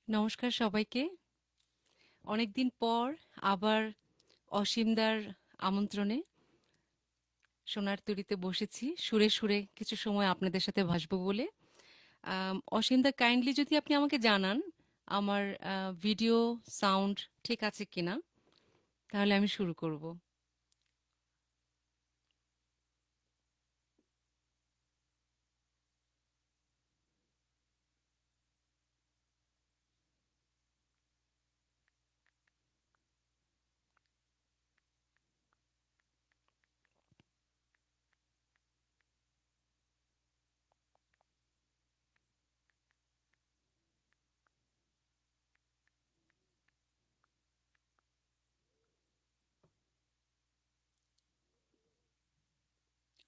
নমস্কার সবাইকে। অনেকদিন পর আবার অসীমদার আমন্ত্রণে সোনার তরীতে বসেছি, সুরে সুরে কিছু সময় আপনাদের সাথে ভাসবো বলে। অসীমদা, কাইন্ডলি যদি আপনি আমাকে জানান আমার ভিডিও সাউন্ড ঠিক আছে কিনা, তাহলে আমি শুরু করব।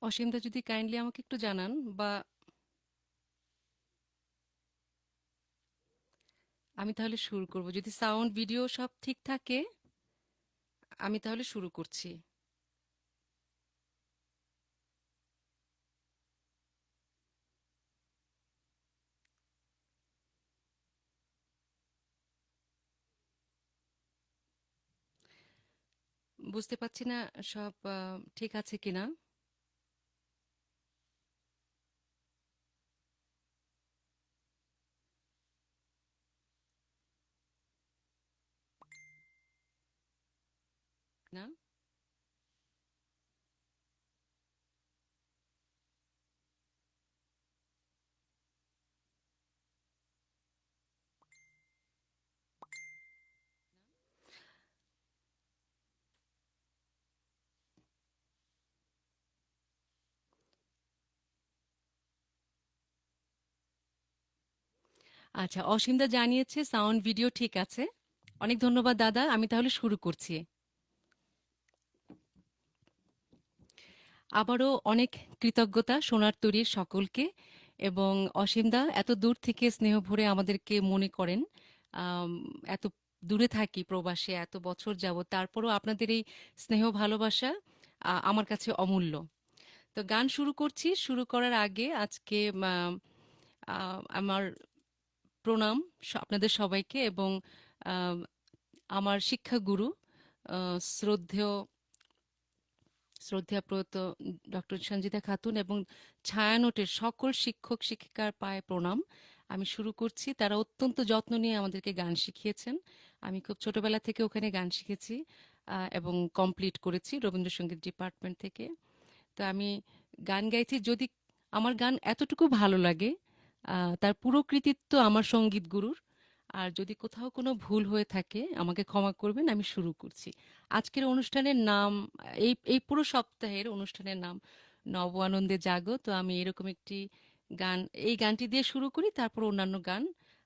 অসীমদা যদি কাইন্ডলি আমাকে একটু জানান, বা আমি তাহলে শুরু করব। যদি সাউন্ড ভিডিও সব ঠিক থাকে, আমি তাহলে শুরু করছি। বুঝতে পারছি না সব ঠিক আছে কিনা। না, আচ্ছা, অসীমদা জানিয়েছে সাউন্ড ভিডিও ঠিক আছে। অনেক ধন্যবাদ দাদা, আমি তাহলে শুরু করছি। আবারও অনেক কৃতজ্ঞতা সোনার তরীর সকলকে। এবং অসীমদা এত দূর থেকে স্নেহ ভরে আমাদেরকে মনে করেন। আম, এত দূরে থাকি প্রবাসে এত বছর যাবত, তারপরও আপনাদের এই স্নেহ ভালোবাসা আমার কাছে অমূল্য। তো গান শুরু করছি। শুরু করার আগে আজকে আমার প্রণাম আপনাদের সবাইকে, এবং আহ, আমার শিক্ষাগুরু শ্রদ্ধেয় শ্রদ্ধা প্রয়াত ডক্টর সঞ্জিতা খাতুন এবং ছায়ানটের সকল শিক্ষক শিক্ষিকার পায়ে প্রণাম। আমি শুরু করছি। তারা অত্যন্ত যত্ন নিয়ে আমাদেরকে গান শিখিয়েছেন। আমি খুব ছোটবেলা থেকে ওখানে গান শিখেছি এবং কমপ্লিট করেছি রবীন্দ্রসঙ্গীত ডিপার্টমেন্ট থেকে। তো আমি গান গাইছি। যদি আমার গান এতটুকু ভালো লাগে, তার পুরো কৃতিত্ব আমার সঙ্গীত গুরুর। আর যদি কোথাও কোনো ভুল হয়ে থাকে আমাকে ক্ষমা করবেন। আমি শুরু করছি। আজকের অনুষ্ঠানের নাম, এই এই পুরো সপ্তাহের অনুষ্ঠানের নাম নব আনন্দে জাগো। তো আমি এরকম একটি গান, এই গানটি দিয়ে শুরু করি, তারপর অন্যান্য গান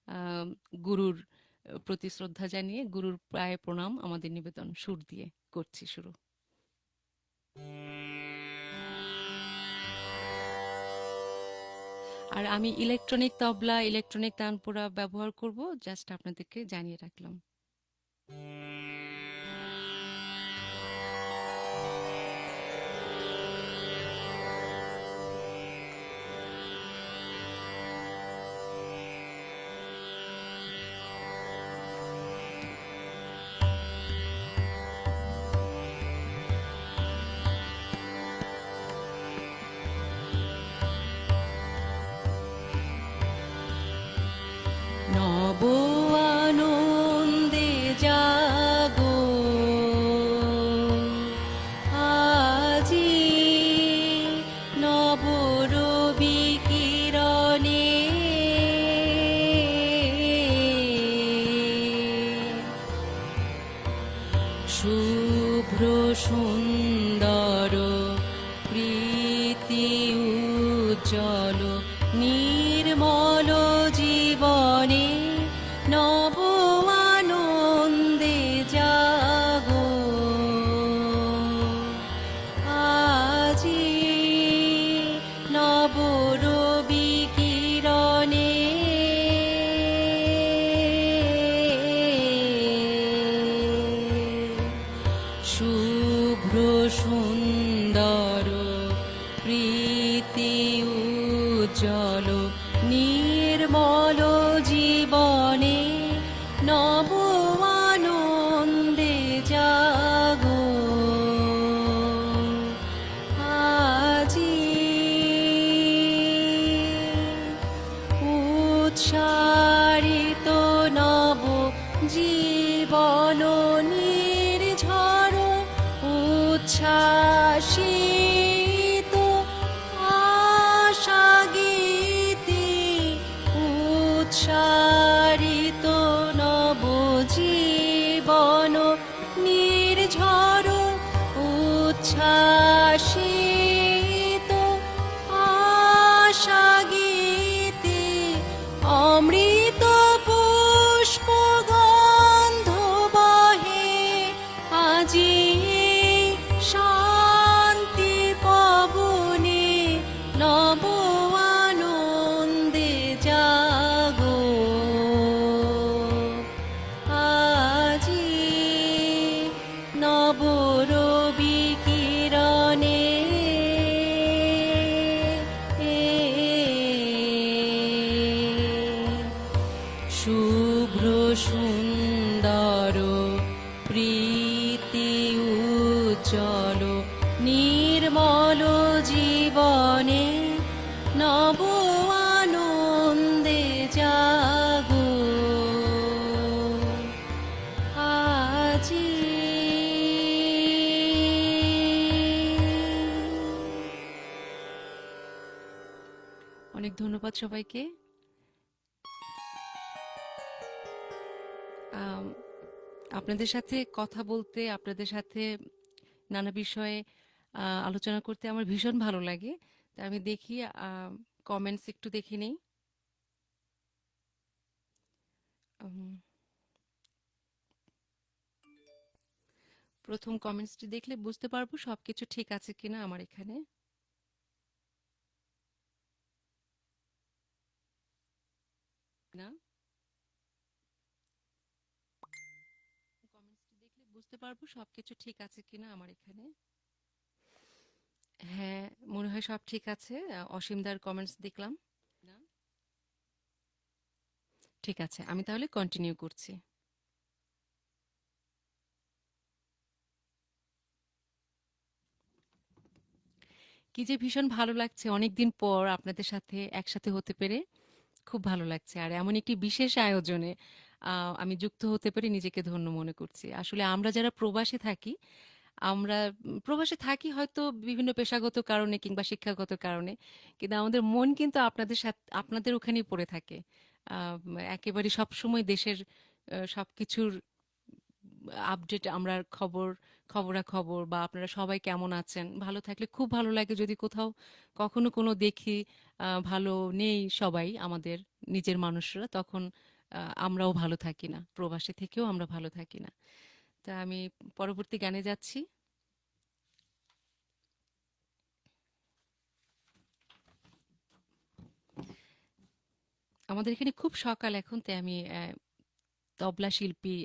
আহ, গুরুর প্রতি শ্রদ্ধা জানিয়ে, গুরুর পায়ে প্রণাম আমাদের নিবেদন সুর দিয়ে করছি শুরু। আর আমি ইলেকট্রনিক তবলা, ইলেকট্রনিক তানপুরা ব্যবহার করব, জাস্ট আপনাদেরকে জানিয়ে রাখলাম। নব আনন্দে জাগো আজি, নব রবি কিরণে শুভ্র সুন্দর প্রীতি উজ্জ্বল নির্মল জীবনে নব আনন্দে জাগো আজি, নব রবি কিরণে শুভ্র সুন্দর প্রীতি উজ্জ্বল নির্মল জীবনে উচ্চারিত নব জীবন নির্ঝর উচ্ছ্বাসিত আশা গীতি উচ্চারিত নব জীবন নির্ঝর উচ্ছ্বাসিত আশা গীতি অমৃত পুষ্প গন্ধ বহে আজি শান্তি পবনে নব আনন্দে জাগো আজি নব রবি কিরণে শুভ্র সুন্দর প্রীতি উজ্জ্বল নির্মল জীবনে নব আনন্দে জাগো আজি। অনেক ধন্যবাদ সবাইকে। আম, আপনাদের সাথে কথা বলতে, আপনাদের সাথে নানা বিষয়ে আলোচনা করতে আমার ভীষণ ভালো লাগে। তা আমি দেখি কমেন্টস একটু দেখে নিই। উম, প্রথম কমেন্টসটি দেখলে বুঝতে পারবো সবকিছু ঠিক আছে কিনা আমার এখানে। না, কমেন্টসটি দেখলে বুঝতে পারবো সবকিছু ঠিক আছে কিনা আমার এখানে। হ্যাঁ, মনে হয় সব ঠিক আছে। অসীমদার কমেন্টস দেখলাম। না, ঠিক আছে, আমি তাহলে কন্টিনিউ করছি। কি যে ভীষণ ভালো লাগছে অনেকদিন পর আপনাদের সাথে একসাথে হতে পেরে। খুব ভালো লাগছে, আর এমন একটি বিশেষ আয়োজনে আমি যুক্ত হতে পেরে নিজেকে ধন্য মনে করছি। আসলে আমরা যারা প্রবাসে থাকি, আমরা প্রবাসে থাকি হয়তো বিভিন্ন পেশাগত কারণে কিংবা শিক্ষাগত কারণে, কিন্তু আমাদের মন কিন্তু আপনাদের সাথে, আপনাদের ওখানেই পড়ে থাকে। একেবারে সব সময় দেশের সবকিছুর আপডেট, আমরা খবরাখবর, বা আপনারা সবাই কেমন আছেন, ভালো থাকলে খুব ভালো লাগে। যদি কোথাও কখনো কোনো দেখি ভালো নেই সবাই, আমাদের নিজের মানুষরা, তখন আমরাও ভালো থাকি না, প্রবাসে থেকেও আমরা ভালো থাকি না। তা আমি পরবর্তী গানে যাচ্ছি। আমাদের এখানে খুব সকাল এখন, তাই আমি তবলা শিল্পী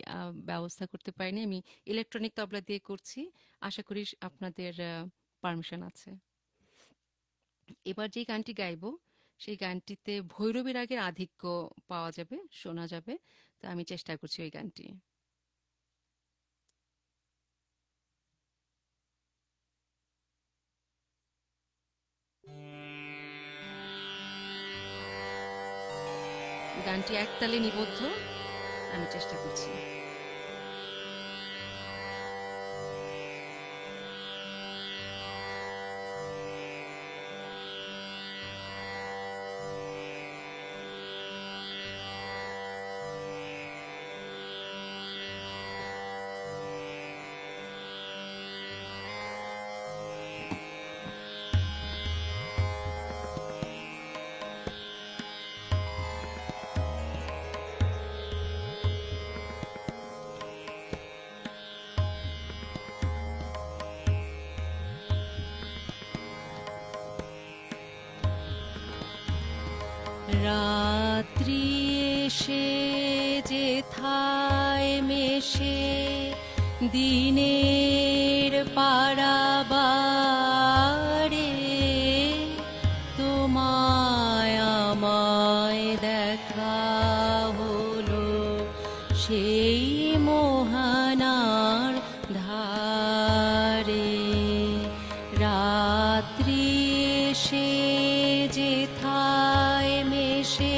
ব্যবস্থা করতে পারিনি, আমি ইলেকট্রনিক তবলা দিয়ে করছি। আশা করি আপনাদের পারমিশন আছে। এবার যে গানটি গাইবো, সেই গানটিতে ভৈরবী রাগের আধিক্য পাওয়া যাবে, শোনা যাবে। তা আমি চেষ্টা করছি ওই গানটি। গানটি একতালে নিবদ্ধ, আমি চেষ্টা করছি। রাত্রি এসে যেথায় মেশে দিনের পারাবারে, তোমায় আমায় দেখা হলো সেই মোহনার ধারে। রাত্রি এসে যেথায় মেশে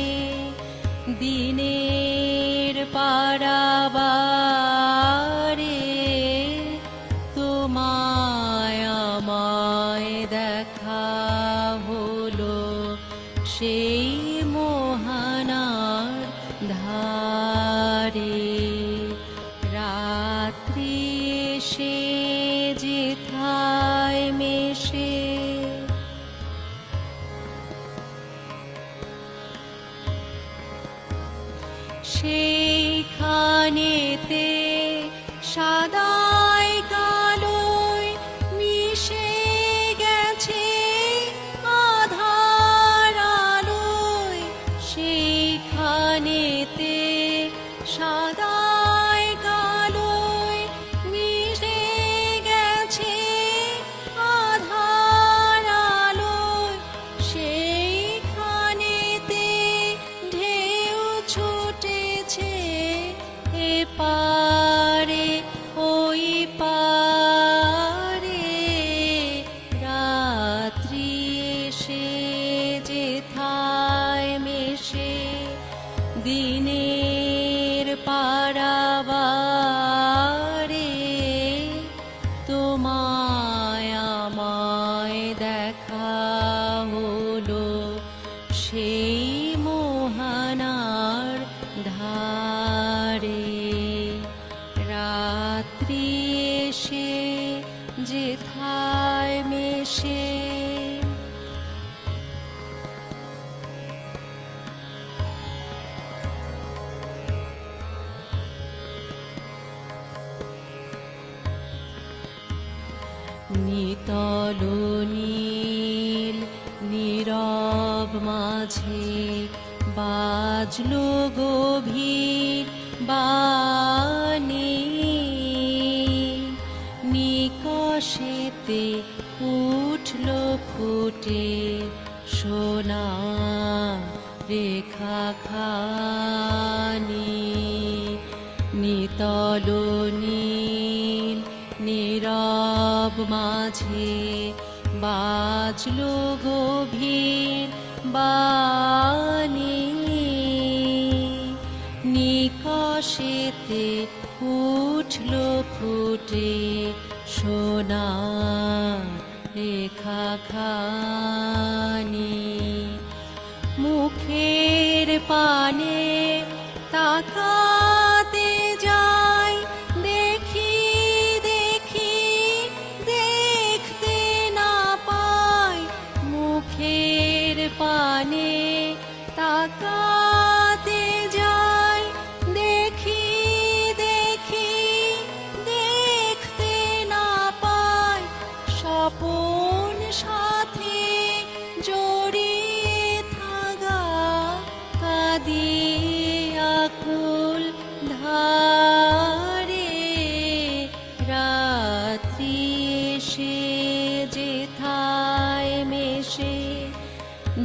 দিনের পারাবারে তোমায় আমায় দেখা হলো সেই মোহনার ধারে। রাত্রি এসে যেথায় মেশে সেইখানেতে সাদায় কালোয় মিশে গেছে আধার আলোয়। সেইখানেতে সাদায় কালোয় মিশে গেছে আধার আলোয়। সেইখানেতে ঢেউ ছুটেছে এপারে ওই পারে। রাত্রি এসে যেথায় মেশে দিনের পারাবারে তোমায় আমায় দেখা হলো সেই মোহনার ধারে। রাত্রি এসে যেথায় মেশে নিতল নীল নীরব মাঝে বাজলো গভীর বাণী। নিকষেতে উঠলো ফুটে সোনা রেখা খানি। নিতল নীল নীরব মাঝে বাজলো গভীর বাণী। নিকষেতে উঠলো ফুটে সোনা রেখা খানি। মুখের পানে তাকাতে যাই দেখি দেখি দেখতে না পাই। মুখের পানে তাকাতে যাই দেখি দেখি দেখতে না পাই। স্বপন সাথে জড়িয়ে থাকা কাঁদিয়ে আকুল ধারে। রাত্রি এসে যেথায় মেশে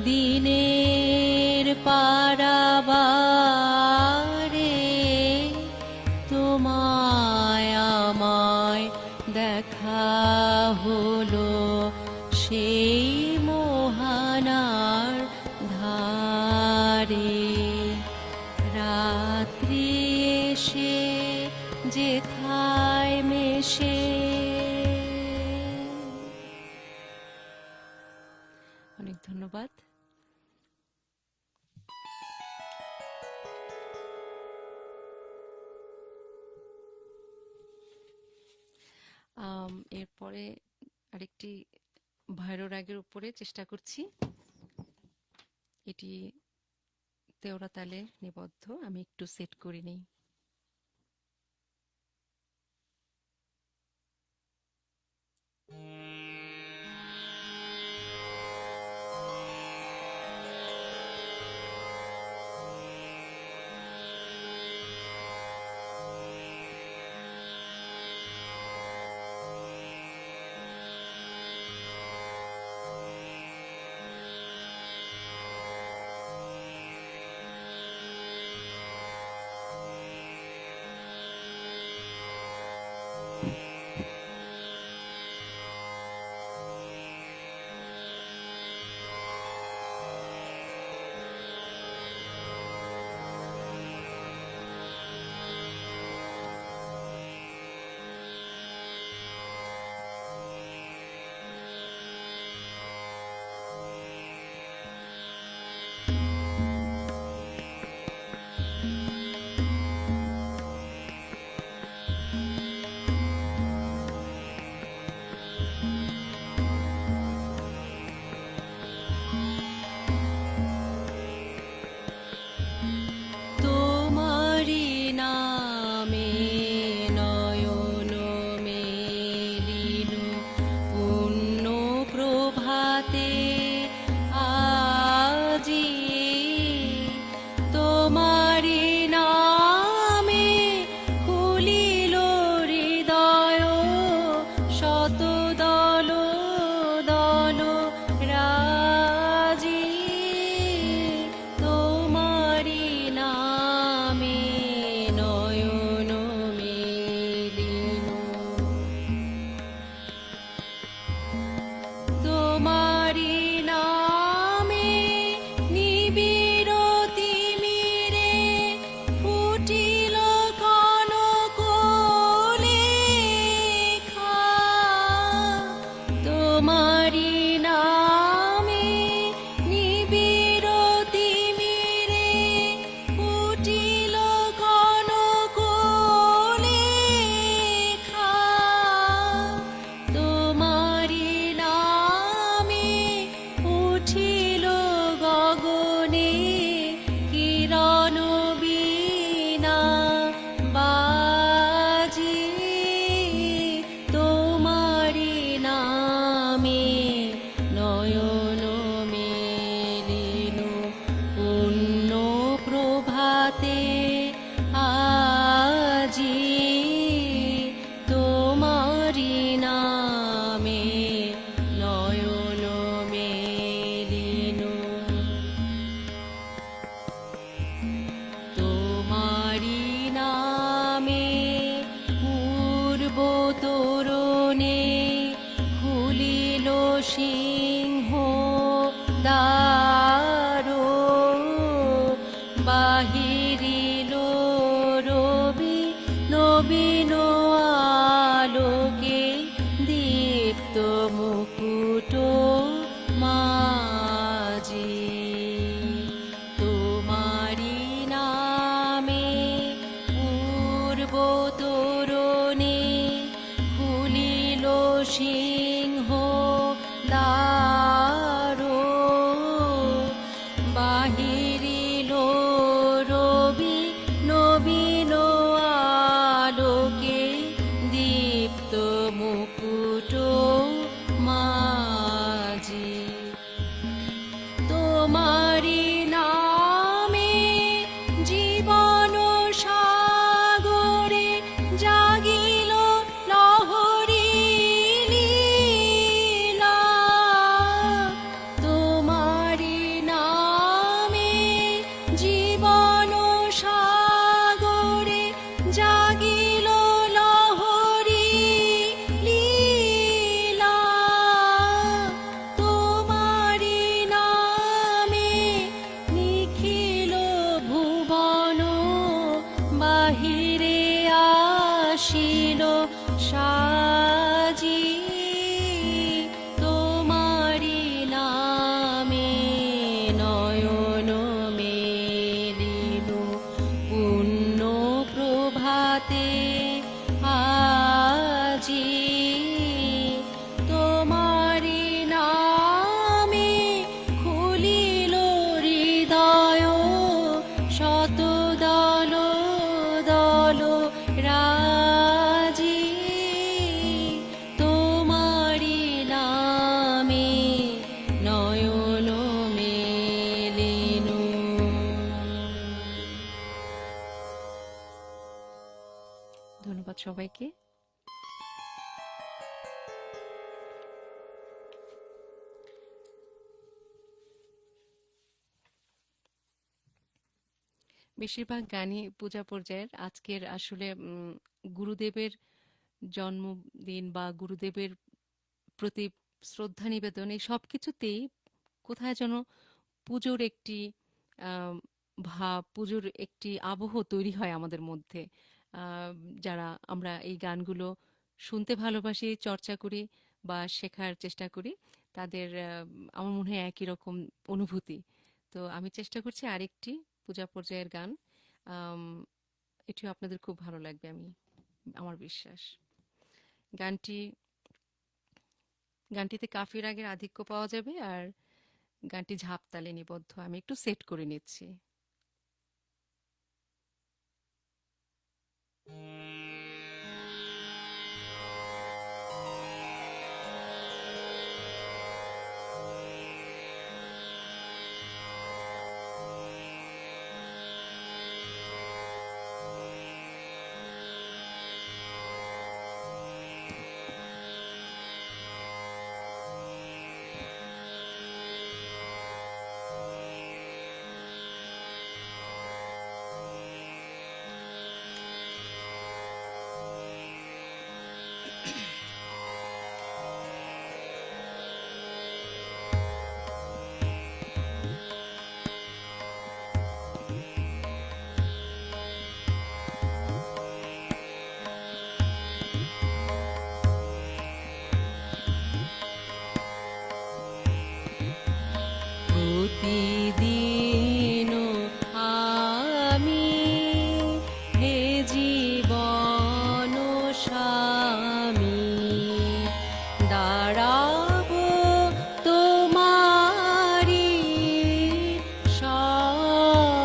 দিনের পারাবারে তোমায় আমায় দেখা হলো সেই মোহনার ধারে। রাত্রি এসে যেথায় মেশে। অনেক ধন্যবাদ। এরপরে আরেকটি ভৈরব রাগের উপরে চেষ্টা করছি। এটি তেওড়া তালে নিবদ্ধ। আমি একটু সেট করে নিই। তোমারি নামে নয়ন মেলিনু পুণ্য প্রভাতে আজি তোমারি নামে খুলিল হৃদয় শত দল দল রাজি তোমারি নামে নয়ন মেলিনু তোমারি নামে নিবিড় তিমিরে ফুটিল কনক লেখা তোমারি নামে নিবিড় তিমিরে ফুটিল কনক লেখা তোমারি নামে উঠিল গগনে কিরণ বীণা বাজি তোমারি নামে নয়ন মেলিনু পুণ্য প্রভাতে আজি তোমারি নামে নয়ন মেলিনু তোমারি নামে পূর্ব তোরণে খুলিল সিংহ দ্বার বাহিরিল রবি নবীন আলোকে দীপ্ত মুকুট মাঝি তোমারি নামে পূর্ব তোরণে খুলিল সিংহ দ্বার বাহিরিল রবি নবীন আলোকে দীপ্ত মুকুট মাঝি তোমারি নামে জীবন সাগরে জাগিল লহরী লীলা তোমারি নামে জীবন সাগরে জাগিল লহরী লীলা তোমারি নামে নিখিল ভুবন বাহিরে আসিল সাজি তোমারি নামে নয়ন মেলিনু পুণ্য প্রভাতে আজি তোমারি নামে খুলিল হৃদয় শত দল দল রাজি তোমারি নামে নয়ন মেলিনু ধন্যবাদ সবাইকে। বেশিরভাগ গানই পূজা পর্যায়ের। আজকের আসলে গুরুদেবের জন্মদিন বা গুরুদেবের প্রতি শ্রদ্ধা নিবেদন এই সব কিছুতেই কোথায় যেন পুজোর একটি আহ, ভাব, পুজোর একটি আবহ তৈরি হয় আমাদের মধ্যে। আহ, যারা আমরা এই গানগুলো শুনতে ভালোবাসি, চর্চা করি বা শেখার চেষ্টা করি, তাদের আমার মনে হয় একই রকম অনুভূতি। তো আমি চেষ্টা করছি আরেকটি পূজা পর্যায়ের গান। আম, এটিও আপনাদের খুব ভালো লাগবে, আমার বিশ্বাস। গানটি গানটিতে কাফি রাগের আধিক্য পাওয়া যাবে, আর গানটি ঝাপতালে নিবদ্ধ, আমি একটু সেট করে নিচ্ছি। প্রতিদিন আমি হে জীবন স্বামী দাঁড়াবো তোমারি সম্মুখে,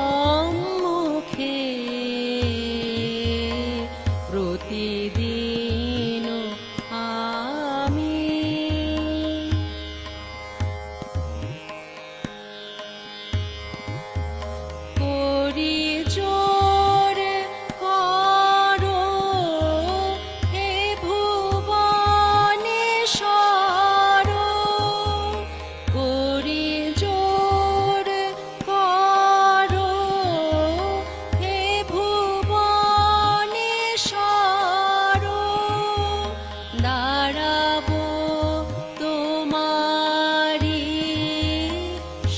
প্রতিদিন আমি করি জোর করো হে ভুবনেশ্বর, করি জোর করো হে ভুবনেশ্বর, দাঁড়াবো তোমারি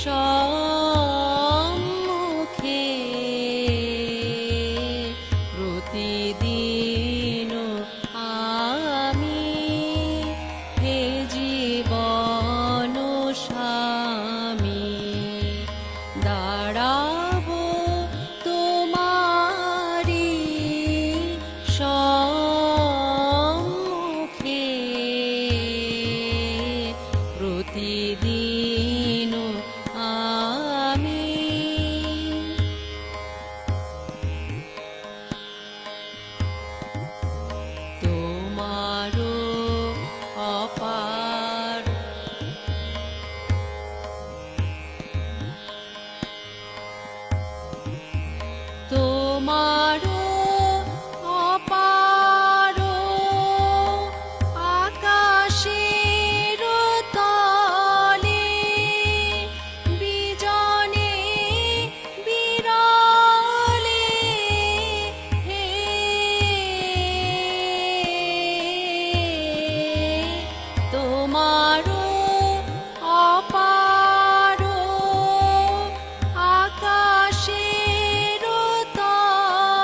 সম্মুখে, প্রতিদিন আমি হে জীবন স্বামী দাঁড়াবো তোমারি সম্মুখে, প্রতিদিন আমি তোমারও অপার তোমারও অপার আকাশের তলে বিজনে বিরলে হে তোমারও অপার আকাশের তলে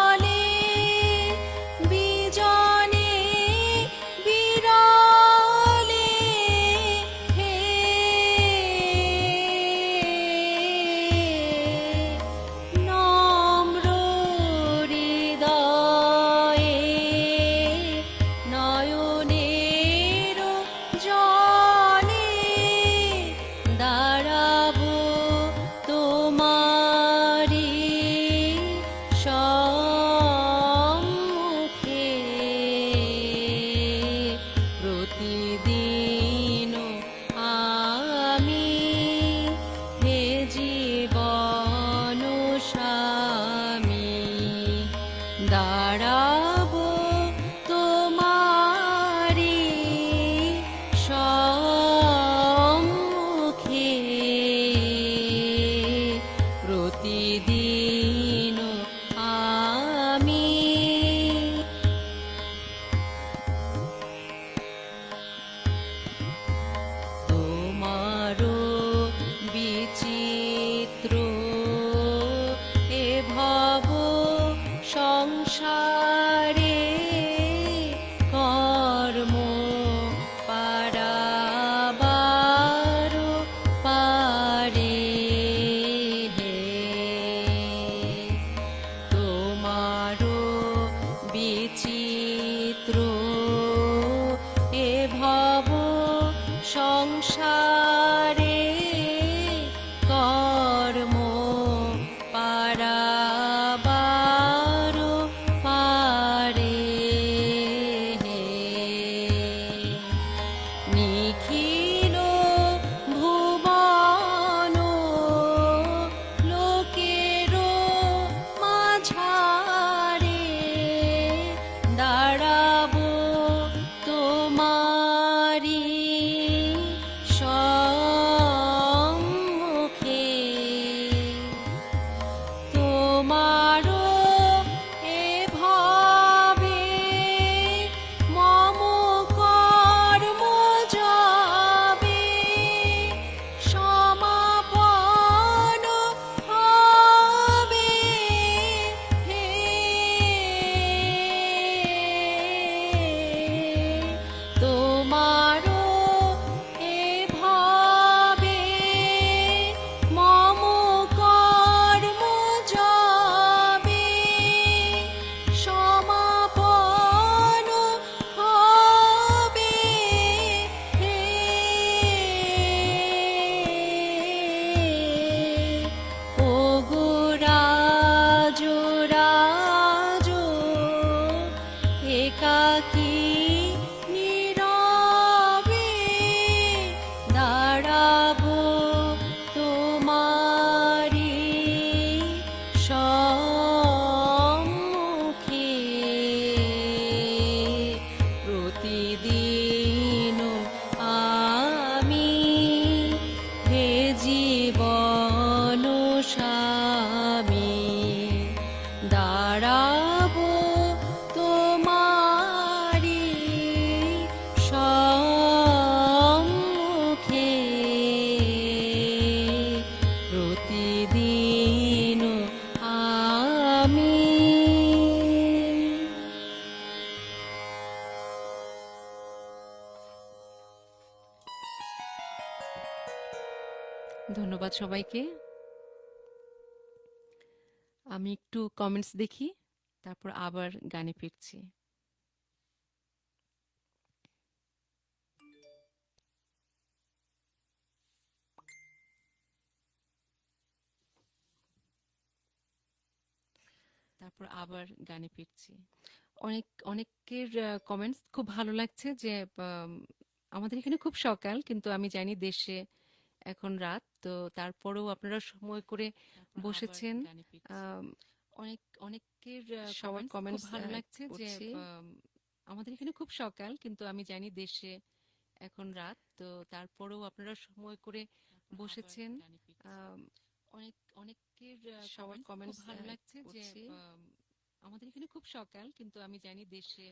ধন্যবাদ সবাইকে। আমি একটু কমেন্টস দেখি, তারপর আবার গানে ফিরছি। তারপর আবার গানে ফিরছি। অনেকের কমেন্টস খুব ভালো লাগছে যে আম, আমাদের এখানে খুব সকাল, কিন্তু আমি জানি দেশে এখন রাত। তো তারপরেও আপনারা সময় করে বসেছেন। আম, অনেকের সবার কমেন্টস খুব ভালো লাগছে যে আমাদের এখানে খুব সকাল, কিন্তু আমি জানি দেশে এখন রাত। তো তারপরেও আপনারা সময় করে বসেছেন। আম, অনেকের সবার কমেন্টস ভালো লাগছে যে আমাদের এখানে খুব সকাল, কিন্তু আমি জানি দেশে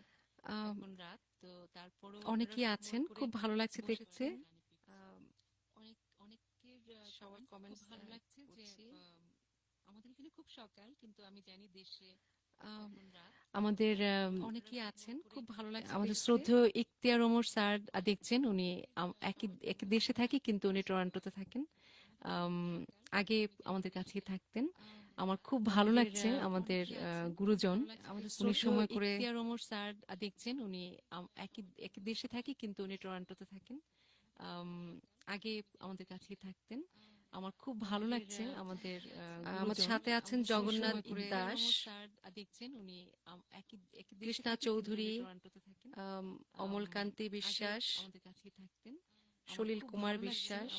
এখন রাত। তো তারপরেও অনেকেই আছেন, খুব ভালো লাগছে দেখতে। আম, অনেকের সবার কমেন্টস ভালো লাগছে যে আমাদের এখানে খুব সকাল, কিন্তু আমি জানি দেশে এখন রাত। আমাদের অনেকেই আছেন, খুব ভালো লাগছে আমাদের শ্রদ্ধেয় ইখতিয়ার ওমর স্যার দেখছেন। উনি একই একই দেশে থাকি, কিন্তু উনি টরন্টোতে থাকেন। আম, আগে আমাদের কাছেই থাকতেন। আমার খুব ভালো লাগছে আমাদের গুরুজন, উনি সময় করে ইখতিয়ার ওমর স্যার দেখছেন। উনি একই একই দেশে থাকি, কিন্তু উনি টরন্টোতে থাকেন। আম, আগে আমাদের কাছেই থাকতেন। আমার খুব ভালো লাগছে আমাদের আমাদের সাথে আছেন জগন্নাথ দাস স্যার দেখছেন। উনি একই একই দেশে কৃষ্ণা চৌধুরী, অমলকান্তি বিশ্বাস আমাদের কাছেই থাকতেন। সলিল কুমার বিশ্বাস,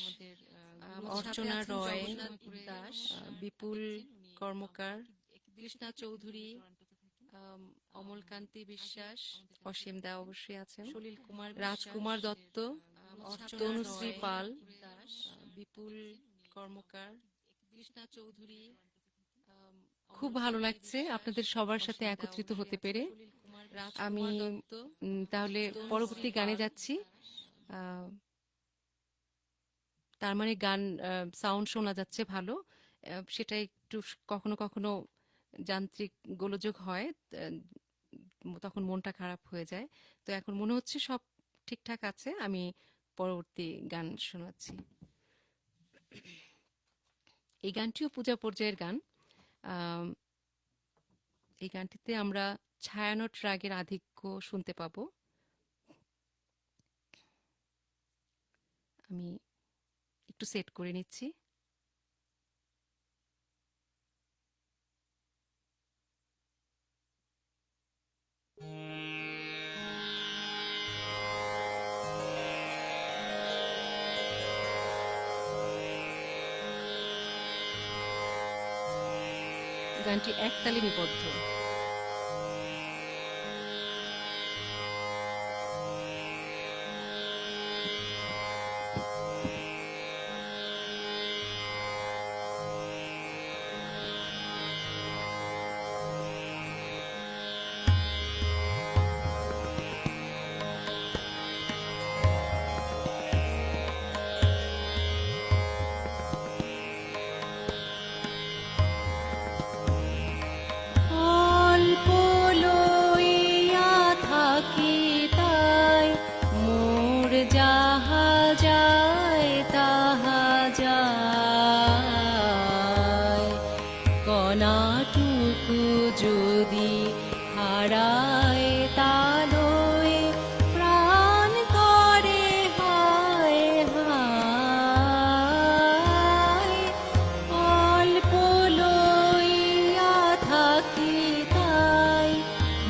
অর্চনা রয় দাস, বিপুল কর্মকার, কৃষ্ণা চৌধুরী, অমলকান্তি বিশ্বাস, অসীম দা অবশ্যই আছেন, সলিল কুমার, রাজকুমার দত্ত, তনুশ্রী পাল, বিপুল কর্মকার, কৃষ্ণা চৌধুরী। খুব ভালো লাগছে আপনাদের সবার সাথে একত্রিত হতে পেরে। আমি তাহলে পরবর্তী গানে যাচ্ছি। আহ, তার মানে গান সাউন্ড শোনা যাচ্ছে ভালো। সেটা একটু কখনো কখনো যান্ত্রিক গোলযোগ হয়, তখন মনটা খারাপ হয়ে যায়। তো এখন মনে হচ্ছে সব ঠিকঠাক আছে। আমি পরবর্তী গান শোনাচ্ছি। এই গানটিও পূজা পর্যায়ের গান। আম, এই গানটিতে আমরা ছায়ানট রাগের আধিক্য শুনতে পাবো। আমি একটু সেট করে নিচ্ছি। গানটি একতালে নিবদ্ধ। অল্প লইয়া থাকি তাই মোর যাহা যায় তাহা যায়, কণাটুকু যদি হারায় তালয় প্রাণ করে হায় হায়। অল্প লইয়া থাকি তাই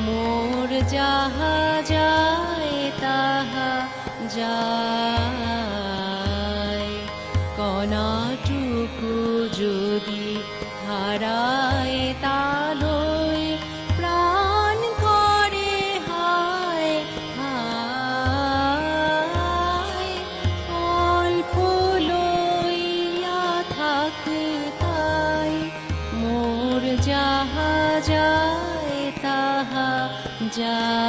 মোর যাহা যায় তাহা যায়, কণাটুকু যদি হারায় তালয় প্রাণ করে হায় হায়। অল্প লইয়া থাকে তাই মোর যাহা যায় তাহা যায়।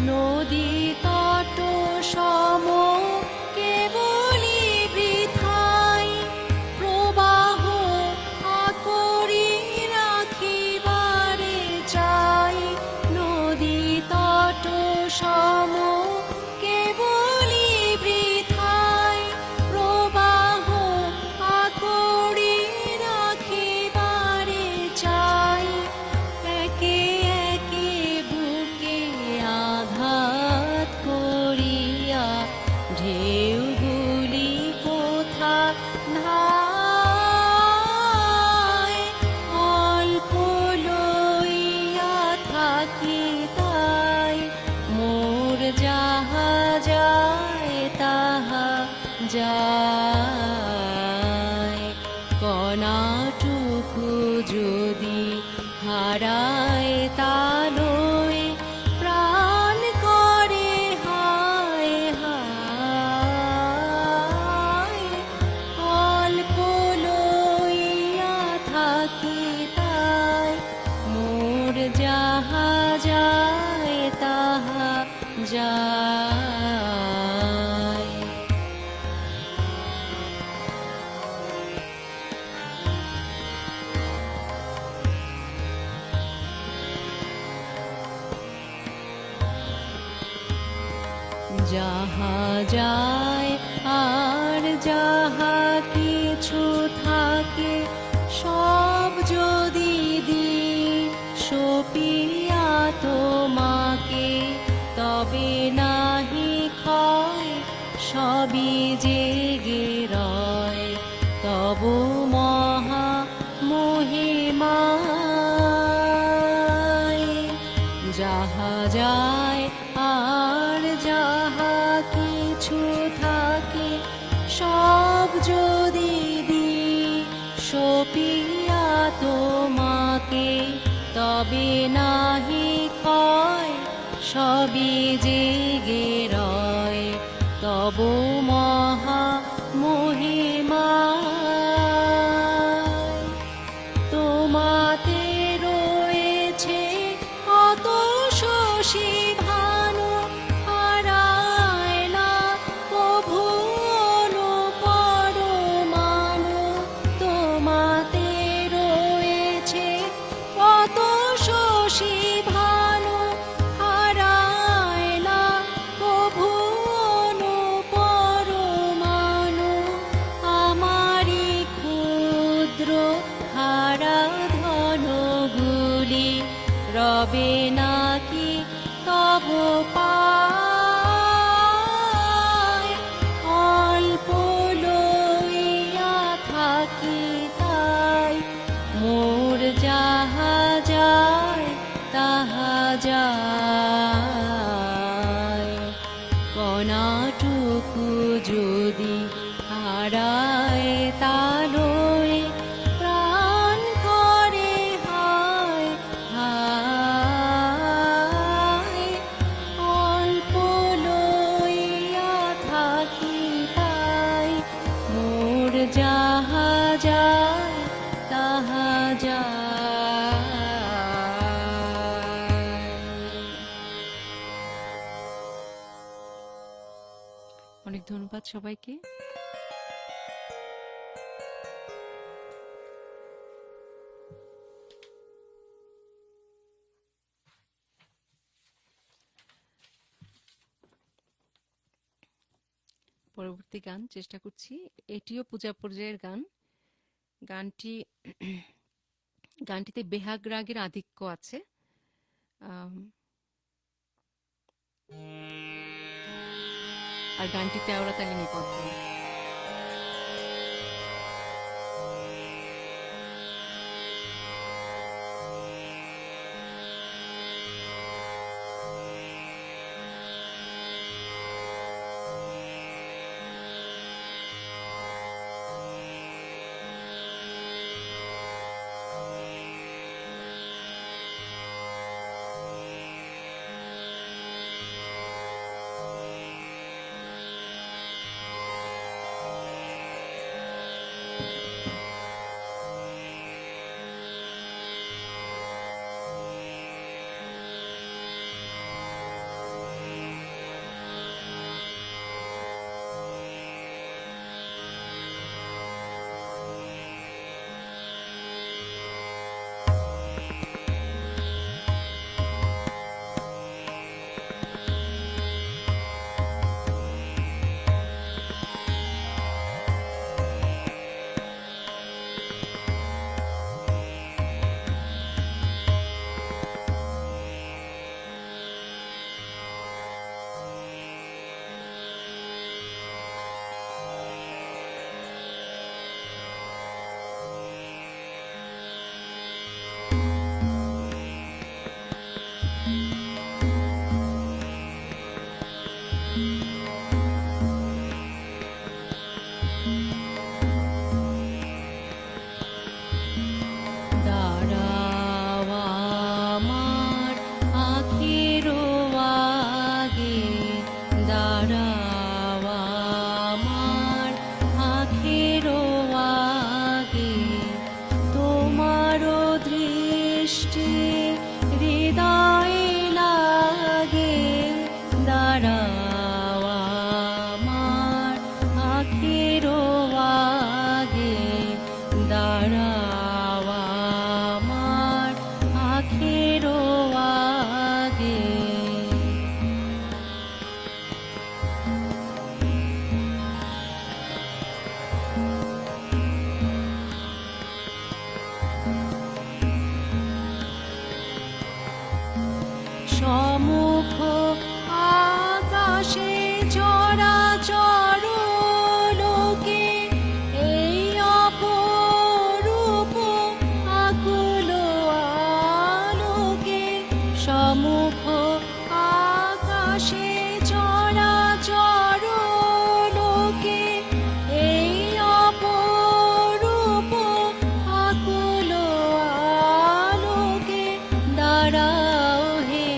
নদী তট সম কেবলি বৃথাই প্রবাহ কণাটুকু যদি হারায় তালয় প্রাণ করে হায় হায়, অল্প লইয়া থাকি তাই মোর যাহা যায় তাহা যায়। যাহা যায় আর যাহা কিছু থাকে সব যদি দিই সপিয়া তোমাকে, তবে নাহি ক্ষয় সবই জেগে রয় তব মহা মহিমায়। যাহা যায় আর যাহা কিছু থাকে সব যদি দিই সপিয়া তোমাকে, তবে নাহি ক্ষয় সবই জেগে রয় তব মহা মহিমায়। তোমাতে রয়েছে কত শশী ভানু, হারায় না কভু পরমাণু। তোমাতে রয়েছে কত শশী ভানু, হারায় না কভু পরমাণু। আমারি ক্ষুদ্র হারা ধনগুলি রবে নাকি তব পায়, অল্প লইয়া থাকি তাই মোর যাহা যায় তাহা যায়। কণাটুকু যদি হারায় তালয় প্রাণ করে হায় হায়, অল্প লইয়া থাকি তাই মোর যাহা যায় তাহা যায়। অনেক ধন্যবাদ সবাইকে। পরবর্তী গান চেষ্টা করছি, এটিও পূজা পর্যায়ের গান। গানটি গানটিতে বেহাগ রাগের আধিক্য আছে। আম, আর গানটিতে আওড়াতালি নেপথ্য। দাঁড়াও আমার আখেরও আগে। সমুখ আকাশে চরাচর লোকে এই অপরূপ আকুল আলোকে। সমুখ আকাশে চরাচর লোকে এই অপরূপ আকুল আলোকে। দাঁড়াও হে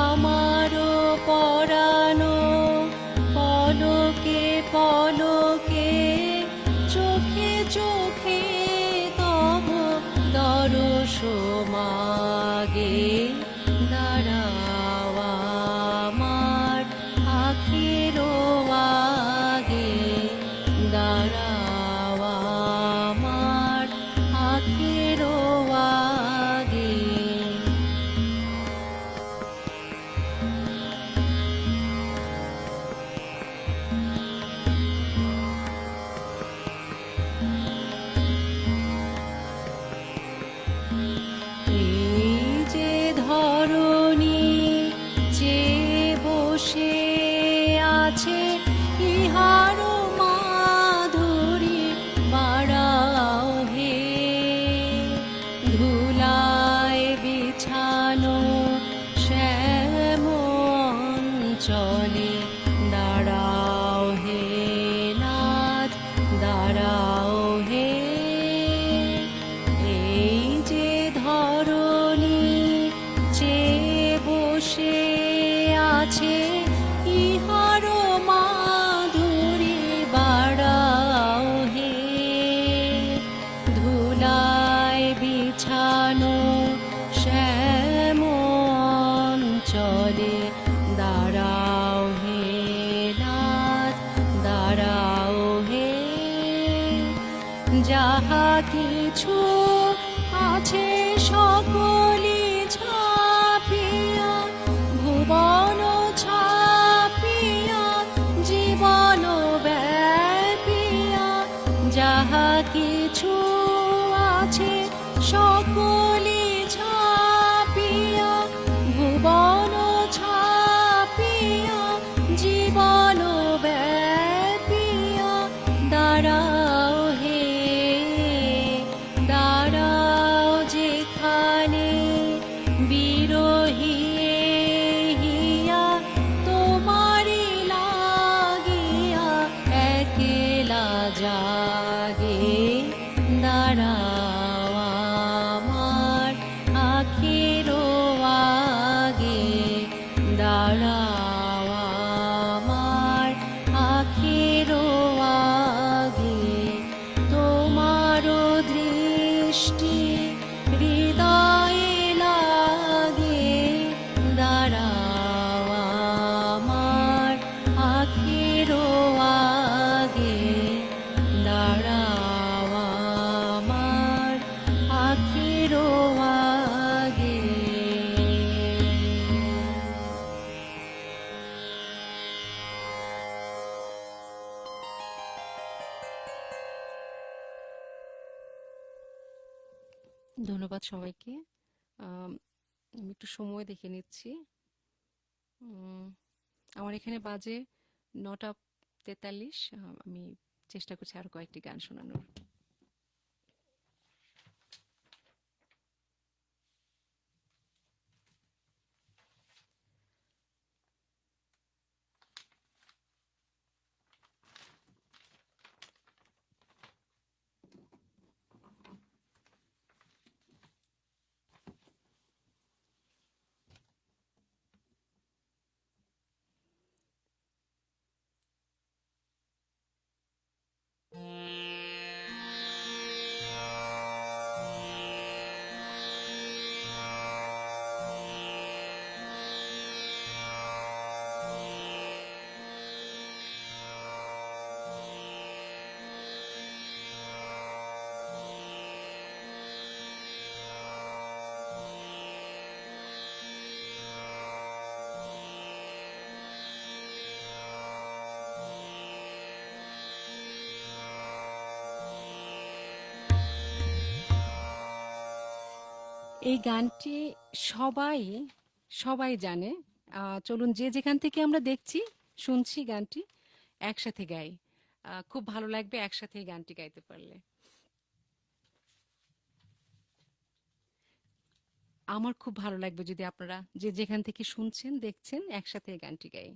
আমারও পরানো, পলকে পলকে চোখে চোখে তব দরস মাগে। দাঁড়াও আমার আখেরও আগে। দাঁড়াও আমার আখেরও আগে। এই যে ধরণী যে বসে আছে ইহার মাধুরী বাড়াও হে। ধুলায় বিছানো শ্যাম অঞ্চলে দাঁড়াও হে নাথ, দাঁড়াও হে। এই যে ধরণী যে বসে আছে ইহার মাধুরী বাড়াও হে। ধুলায় বিছানো শ্যাম অঞ্চলে দাঁড়াও হে নাথ, দাঁড়াও হে। যাহা কিছু আছে সকলি ছাপিয়া ভুবন ছাপিয়া জীবন ব্যাপিয়া। যাহা কিছু আছে সকলি ছাপিয়া ভুবন ছাপিয়া জীবন ব্যাপিয়া। দাঁড়াও হে দাঁড়াও যেখানে বিরহী হিয়া তোমারি লাগিয়া একলা জাগে। দাঁড়াও আমার আখেরও আগে। দাঁড়াও আমার আখেরও আগে। তোমারও দৃষ্টি হৃদয়ে লাগে। দাঁড়াও আমার আখেরও আগে। দাঁড়াও আমার আখেরও আগে। ধন্যবাদ সবাইকে। আম, আমি একটু সময় দেখে নিচ্ছি। উম, আমার এখানে বাজে 9টা 43। আমি চেষ্টা করছি আরো কয়েকটি গান শোনানোর। এই গানটি সবাই সবাই জানে। চলুন যে যেখান থেকে আমরা দেখছি, শুনছি গানটি, একসাথে গাই। খুব ভালো লাগবে একসাথে এই গানটি গাইতে পারলে। আমার খুব ভালো লাগবে যদি আপনারা যে যেখান থেকে শুনছেন, দেখছেন, একসাথে এই গানটি গাই।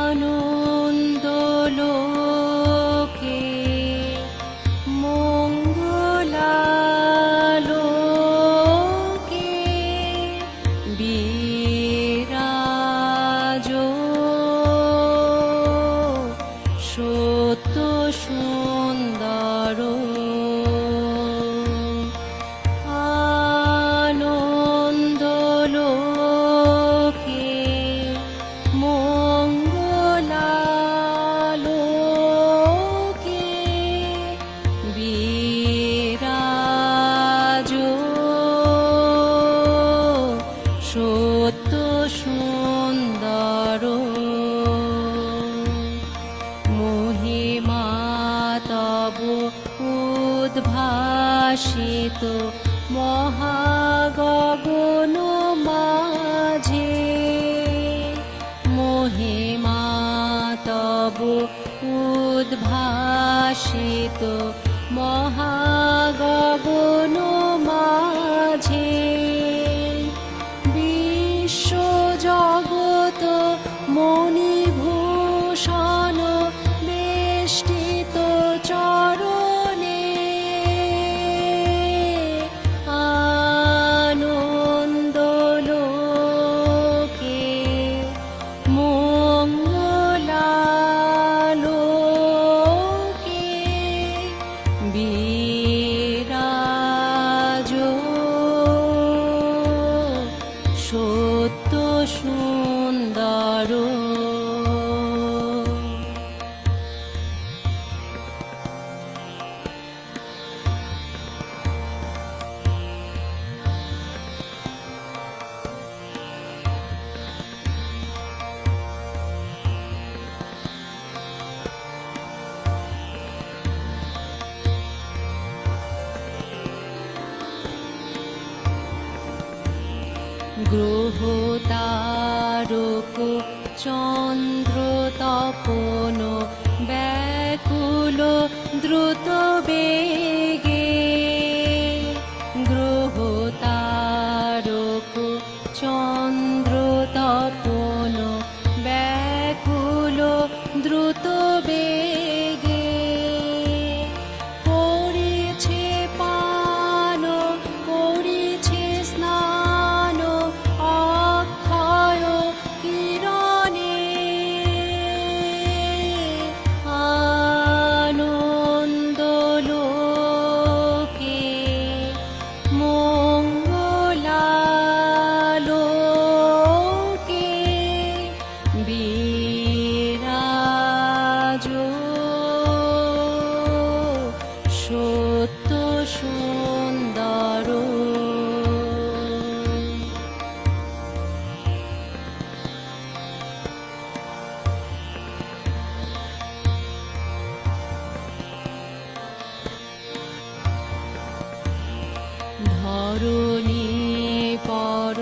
আনন্দ লোকে মঙ্গলালোকে বিরাজো সত্য সুন্দর আনন্দ লোকে মঙ্গলালোকে বিরাজো সত্য সুন্দর মহিমা তব উদ্ভাসিত মহাগগন মাঝে মহিমা তব উদ্ভাসিত মহাগগন মাঝে বিশ্বজগৎ মণিভূষণ বেষ্টিত চরণে আনন্দ লোকে মঙ্গলালোকে বিরাজো সত্য সুন্দর গ্রহ তারক চন্দ্র তপন ব্যাকুল দ্রুত বেগে গ্রহ তারক চন্দ্র তপন ব্যাকুল দ্রুত বেগে করেছে পান করেছে স্নান অক্ষয় কিরণে আনন্দ লোকে মঙ্গলালোকে বিরাজো সত্য সুন্দর ধরণী পর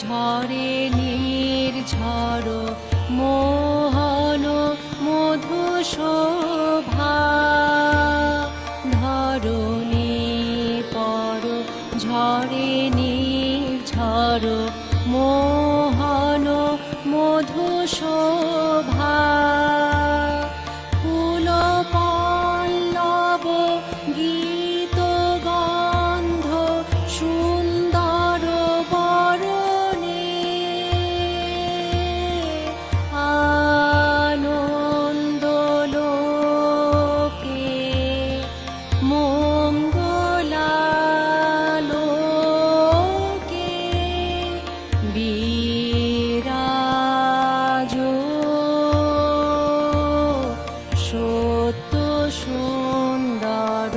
ঝরে নির্ঝর মোহন মধু শোভা ধরণী পর ঝরে নির্ঝর মোহন মধু শোভা ফুল পল্লব গীত গন্ধ সুন্দর বরণে আনন্দ লোকে মঙ্গলা সত্য সুন্দর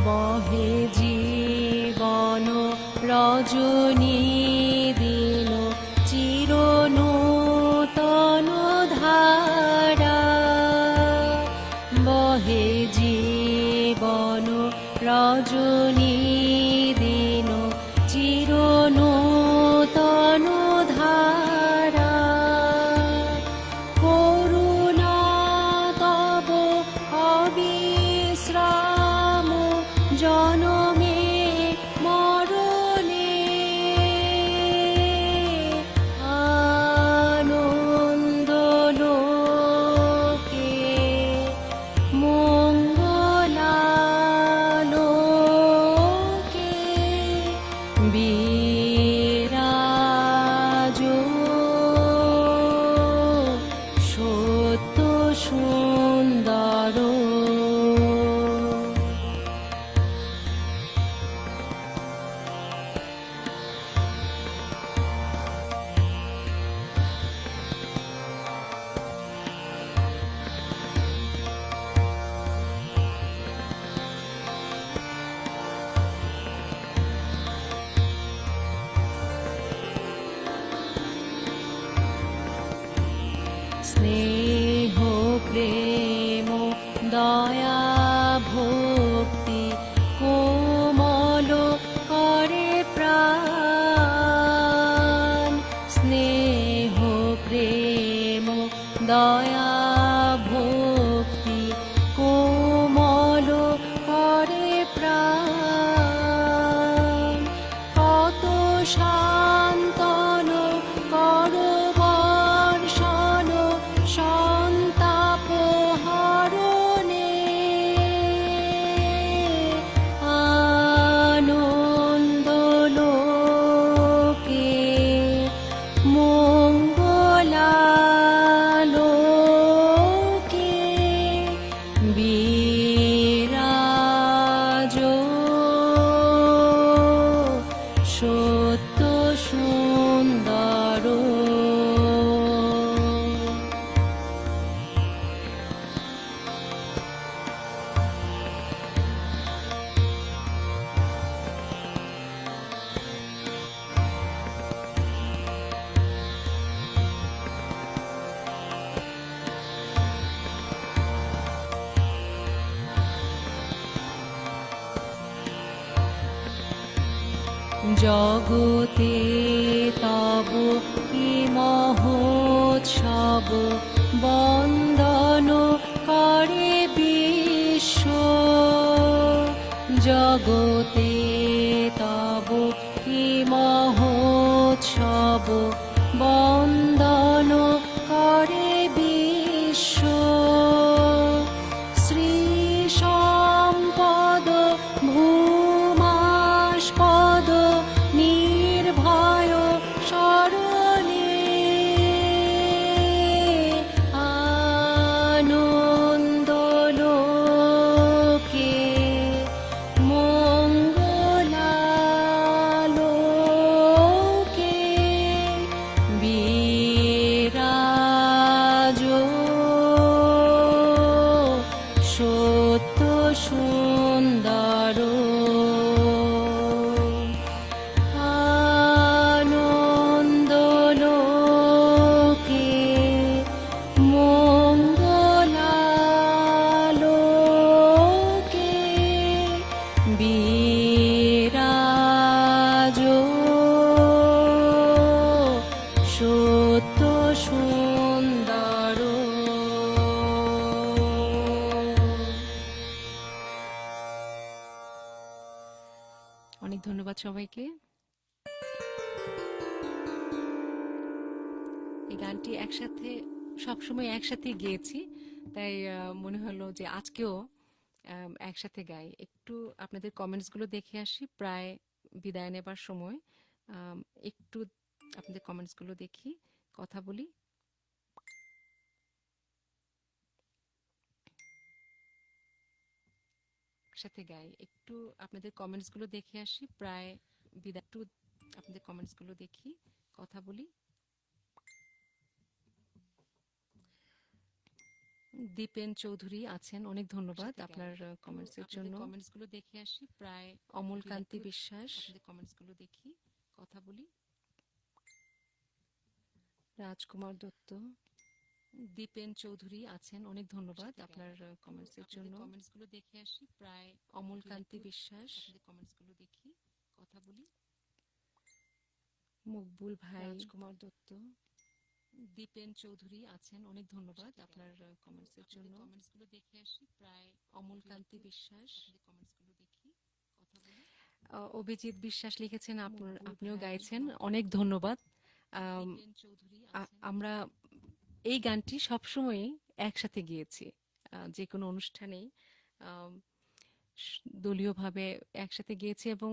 বহে জীবন রজনী দিন চির নূতন ধারা বহে জীবন রজনী দিন চির নূতন ধারা করুণা তব অবিশ্রাম জনমে মরণে আনন্দ লোকে মঙ্গলালোকে বিরাজ সত্য সুন্দর স্নেহ প্রেম দয়া ভক্তি কোমল করে প্রাণ স্নেহ প্রেম দয়া ভক্তি কোমল করে প্রাণ কত শান্তন করো বর্ষণ সন্তাপ হরণে আনন্দ লোকে মঙ্গলালোকে বিরাজ সত্য সুন্দর জগতে তব কি মহোৎসব বন্দন করে বিশ্ব জগতে তব কি মহোৎসব বন্দন করে বিশ্ব শ্রী সম্পদ ভূমাস্পদ নির্ভয় শরণে আনন্দ লোকে মঙ্গলালোকে বিরাজ সত্য সুন্দর আনন্দ লোকে মঙ্গলালোকে বিরাজ সত্য সুন্দর অনেক ধন্যবাদ সবাইকে। এই গানটি একসাথে সবসময় একসাথে গেয়েছি, তাই মনে হলো যে আজকেও একসাথে গাই। একটু আপনাদের কমেন্টসগুলো দেখে আসি, প্রায় বিদায় নেবার সময়। আম, একটু আপনাদের কমেন্টসগুলো দেখি, কথা বলি। একসাথে গাই। একটু আপনাদের কমেন্টসগুলো দেখে আসি, প্রায় বিদায়। একটু আপনাদের কমেন্টসগুলো দেখি, কথা বলি। দীপেন চৌধুরী আছেন, অনেক ধন্যবাদ আপনার কমেন্টসের জন্য। কমেন্টসগুলো দেখে আসি, প্রায় অমল কান্তি বিশ্বাস, আপনাদের কমেন্টসগুলো দেখি, কথা বলি। রাজকুমার দত্ত, দীপেন চৌধুরী আছেন, অনেক ধন্যবাদ আপনার কমেন্টসের জন্য। কমেন্টসগুলো দেখে আসি, প্রায় অমল কান্তি বিশ্বাস, আপনাদের কমেন্টসগুলো দেখি, কথা বলি। মকবুল ভাই, রাজকুমার দত্ত, দীপেন চৌধুরী আছেন, অনেক ধন্যবাদ আপনার কমেন্টসের জন্য। কমেন্টসগুলো দেখে আসি, প্রায় অমল কান্তি বিশ্বাস, আপনাদের কমেন্টসগুলো দেখি, কথা বলি। অভিজিৎ বিশ্বাস লিখেছেন, আপনিও গাইছেন, অনেক ধন্যবাদ। দীপেন চৌধুরী আমরা এই গানটি সবসময় একসাথে গিয়েছি, যে কোনো অনুষ্ঠানেই আম, দলীয়ভাবে একসাথে গিয়েছি, এবং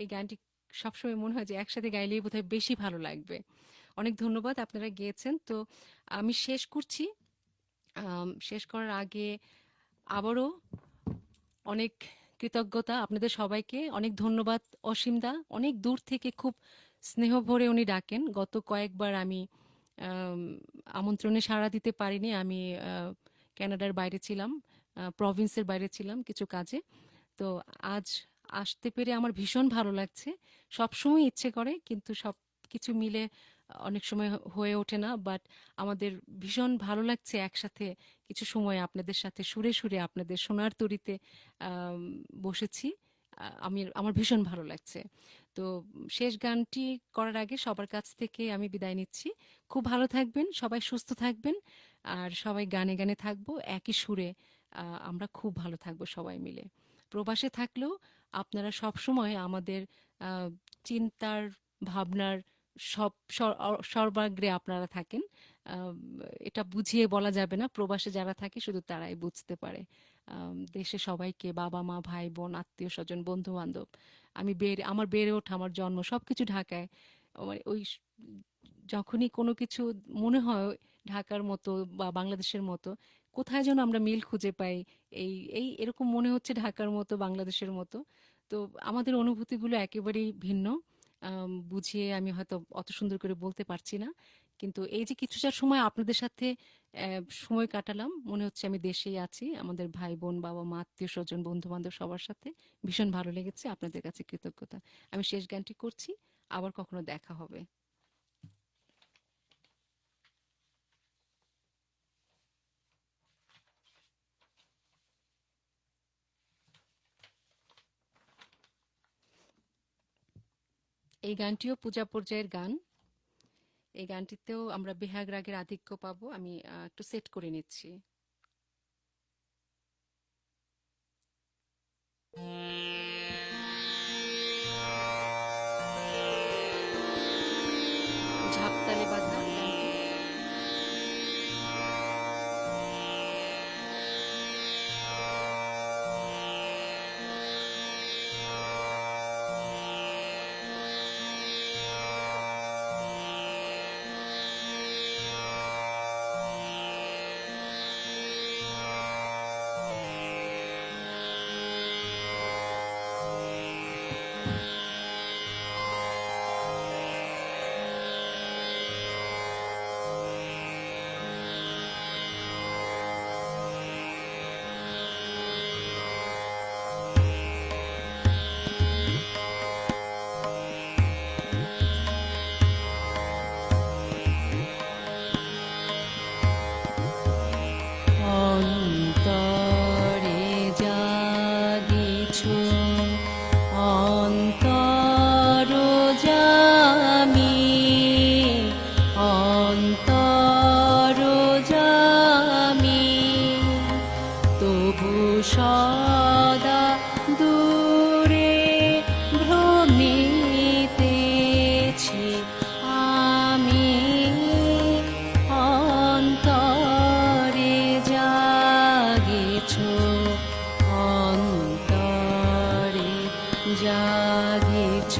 এই গানটি সবসময় মনে হয় যে একসাথে গাইলেই বোধহয় বেশি ভালো লাগবে। অনেক ধন্যবাদ, আপনারা গিয়েছেন। তো আমি শেষ করছি। শেষ করার আগে আবারও অনেক কৃতজ্ঞতা আপনাদের সবাইকে, অনেক ধন্যবাদ। অসীমদা অনেক দূর থেকে খুব স্নেহ ভরে উনি ডাকেন। গত কয়েকবার আমি আম, আমন্ত্রণে সাড়া দিতে পারিনি, আমি কানাডার বাইরে ছিলাম, প্রভিন্সের বাইরে ছিলাম কিছু কাজে। তো আজ আসতে পেরে আমার ভীষণ ভালো লাগছে। সবসময় ইচ্ছে করে, কিন্তু সব কিছু মিলে অনেক সময় হয়ে ওঠে না, বাট আমাদের ভীষণ ভালো লাগছে একসাথে কিছু সময় আপনাদের সাথে সুরে সুরে আপনাদের সোনার তরীতে আম, বসেছি। আমার ভীষণ ভালো লাগছে। তো শেষ গানটি করার আগে সবার কাছ থেকে আমি বিদায় নিচ্ছি। খুব ভালো থাকবেন, সবাই সুস্থ থাকবেন, আর সবাই গানে গানে থাকবো একই সুরে। আমরা খুব ভালো থাকবো সবাই মিলে। প্রবাসে থাকলেও আপনারা সব সময় আমাদের আহ, চিন্তার, ভাবনার সর্বাগ্রে আপনারা থাকেন। আম, এটা বুঝিয়ে বলা যাবে না, প্রবাসে যারা থাকে শুধু তারাই বুঝতে পারে। দেশে সবাইকে, বাবা মা ভাই বোন আত্মীয় স্বজন বন্ধু বান্ধব, আমার বেড়ে ওঠা, আমার জন্ম সবকিছু ঢাকায়। ওই যখনই কোনো কিছু মনে হয় ঢাকার মতো বা বাংলাদেশের মতো, কোথায় যেন আমরা মিল খুঁজে পাই। এই এই এরকম মনে হচ্ছে ঢাকার মতো বাংলাদেশের মতো। তো আমাদের অনুভূতিগুলো একেবারেই ভিন্ন। বুঝিয়ে আমি হয়তো অত সুন্দর করে বলতে পারছি না, কিন্তু এই যে কিছুটা সময় আপনাদের সাথে সময় কাটালাম, মনে হচ্ছে আমি দেশেই আছি, আমাদের ভাই বোন বাবা মা আত্মীয় স্বজন বন্ধু বান্ধব সবার সাথে। ভীষণ ভালো লেগেছে, আপনাদের কাছে কৃতজ্ঞতা। আমি শেষ গানটি করছি, আবার কখনো দেখা হবে। এই গানটিও পূজা পর্যায়ের গান। এই গানটিতেও আমরা বেহাগ রাগের আধিক্য পাবো। আমি একটু সেট করে নিচ্ছি। ঝাপতালে বাঁধা গানটি। অন্তরে জাগিছ, অন্তর জাগেছ।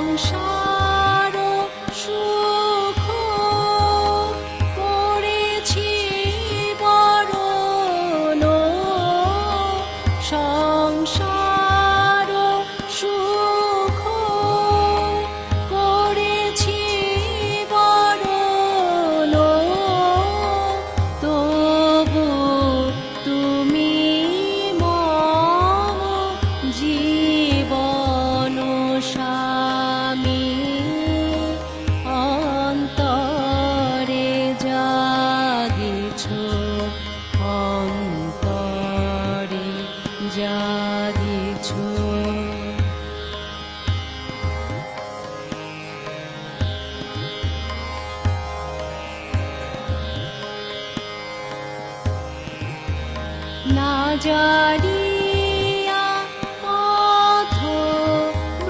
সংসার সুখ করেছি বরণ, সংসার সুখ করেছি বরণ, তবু তুমি মম জীবন স্বামী, অন্তরে জাগেছ, অন্তরে জাগেছ। না জানিয়া পথ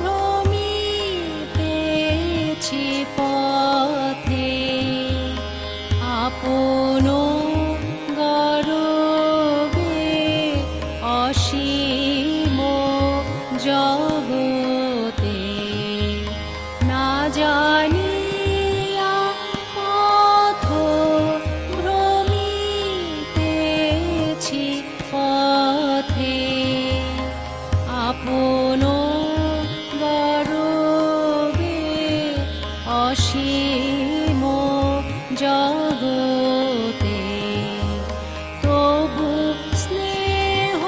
ভ্রমিতেছি পথে, আপন গর্বে অসীম জগতে। না জানিয়া পথ ভ্রমিতেছি পথে, আপন গর্বে অসীম জগতে। তবু স্নেহ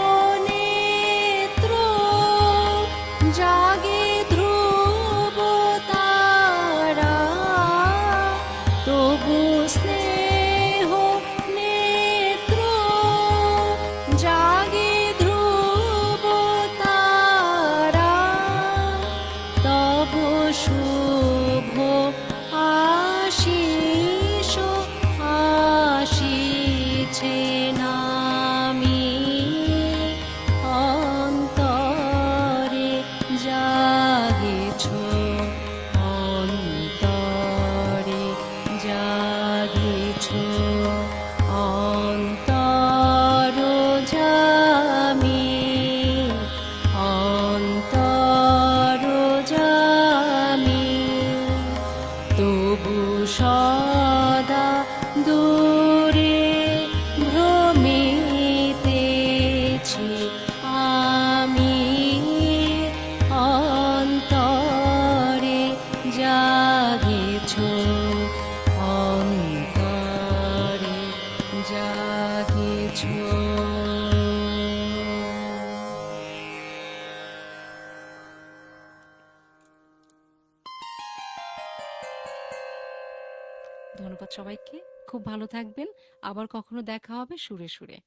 নেত্র জাগে ধ্রুব তারা, তবু স্নেহ নেত্র জাগে ধ্রুব তারা, তব শুভ আশিস আসিছে নামি, অন্তরে জাগেছ, অন্তরে জাগেছ, অন্তর জামি, অন্তর জামি। তবু সদা দূরে ভ্রমিতেছি আমি, অন্তরে জাগেছ, অন্তরে জাগেছ। ধন্যবাদ সবাইকে, খুব ভালো থাকবেন। আবার কখনো দেখা হবে সুরে সুরে।